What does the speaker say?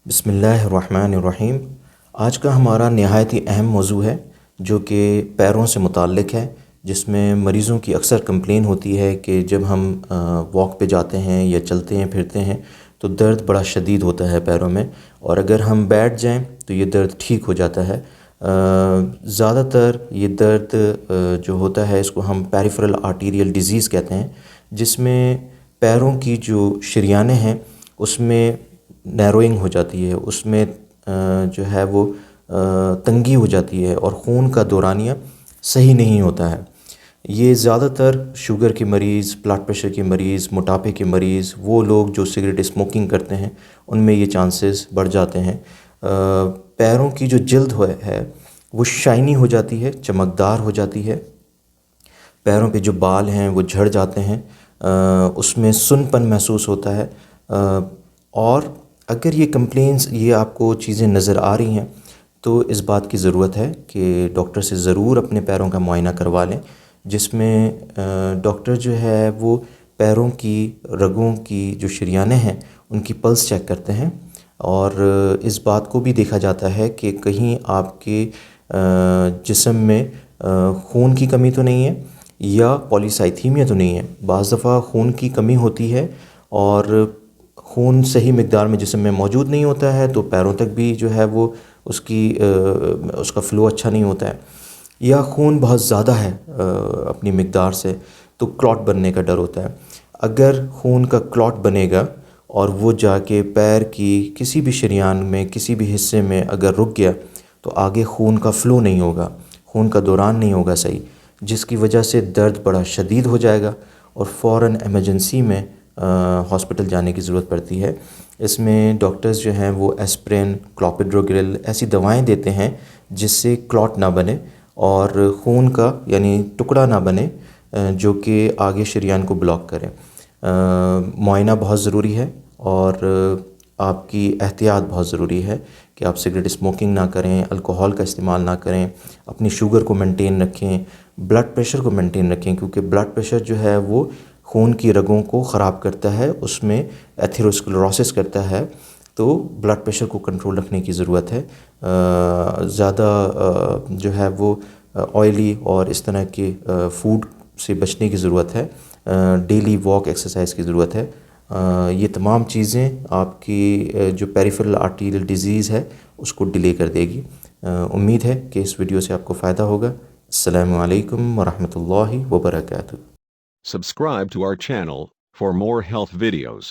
بسم اللہ الرحمن الرحیم۔ آج کا ہمارا نہایت ہی اہم موضوع ہے جو کہ پیروں سے متعلق ہے، جس میں مریضوں کی اکثر کمپلین ہوتی ہے کہ جب ہم واک پہ جاتے ہیں یا چلتے ہیں پھرتے ہیں تو درد بڑا شدید ہوتا ہے پیروں میں، اور اگر ہم بیٹھ جائیں تو یہ درد ٹھیک ہو جاتا ہے۔ زیادہ تر یہ درد جو ہوتا ہے اس کو ہم پیریفرل آرٹیریل ڈیزیز کہتے ہیں، جس میں پیروں کی جو شریانیں ہیں اس میں نیروئنگ ہو جاتی ہے، اس میں جو ہے وہ تنگی ہو جاتی ہے اور خون کا دورانیہ صحیح نہیں ہوتا ہے۔ یہ زیادہ تر شوگر کے مریض، بلڈ پریشر کے مریض، موٹاپے کے مریض، وہ لوگ جو سگریٹ اسموکنگ کرتے ہیں ان میں یہ چانسز بڑھ جاتے ہیں۔ پیروں کی جو جلد ہے وہ شائنی ہو جاتی ہے، چمکدار ہو جاتی ہے۔ پیروں پہ جو بال ہیں وہ جھڑ جاتے ہیں، اس میں سن پن محسوس ہوتا ہے۔ اور اگر یہ کمپلینس، یہ آپ کو چیزیں نظر آ رہی ہیں تو اس بات کی ضرورت ہے کہ ڈاکٹر سے ضرور اپنے پیروں کا معائنہ کروا لیں، جس میں ڈاکٹر جو ہے وہ پیروں کی رگوں کی جو شریانیں ہیں ان کی پلس چیک کرتے ہیں، اور اس بات کو بھی دیکھا جاتا ہے کہ کہیں آپ کے جسم میں خون کی کمی تو نہیں ہے یا پولیسائتھیمیا تو نہیں ہے۔ بعض دفعہ خون کی کمی ہوتی ہے اور خون صحیح مقدار میں جسم میں موجود نہیں ہوتا ہے تو پیروں تک بھی جو ہے وہ اس کا فلو اچھا نہیں ہوتا ہے، یا خون بہت زیادہ ہے اپنی مقدار سے تو کلاٹ بننے کا ڈر ہوتا ہے۔ اگر خون کا کلاٹ بنے گا اور وہ جا کے پیر کی کسی بھی شریان میں، کسی بھی حصے میں اگر رک گیا تو آگے خون کا فلو نہیں ہوگا، خون کا دوران نہیں ہوگا صحیح، جس کی وجہ سے درد بڑا شدید ہو جائے گا اور فوراً ایمرجنسی میں ہاسپٹل جانے کی ضرورت پڑتی ہے۔ اس میں ڈاکٹرز جو ہیں وہ ایسپرین، کلوپیڈوگریل ایسی دوائیں دیتے ہیں جس سے کلاٹ نہ بنے اور خون کا یعنی ٹکڑا نہ بنے جو کہ آگے شریان کو بلاک کرے۔ معائنہ بہت ضروری ہے اور آپ کی احتیاط بہت ضروری ہے کہ آپ سگریٹ اسموکنگ نہ کریں، الکوہول کا استعمال نہ کریں، اپنی شوگر کو مینٹین رکھیں، بلڈ پریشر کو مینٹین رکھیں، کیونکہ بلڈ پریشر جو ہے وہ خون کی رگوں کو خراب کرتا ہے، اس میں ایتھیروسکلروسس کرتا ہے، تو بلڈ پریشر کو کنٹرول رکھنے کی ضرورت ہے۔ زیادہ جو ہے وہ آئلی اور اس طرح کے فوڈ سے بچنے کی ضرورت ہے، ڈیلی واک ایکسرسائز کی ضرورت ہے۔ یہ تمام چیزیں آپ کی جو پیریفرل آرٹیریل ڈیزیز ہے اس کو ڈیلے کر دے گی۔ امید ہے کہ اس ویڈیو سے آپ کو فائدہ ہوگا۔ السلام علیکم ورحمۃ اللہ وبرکاتہ۔ Subscribe to our channel for more health videos.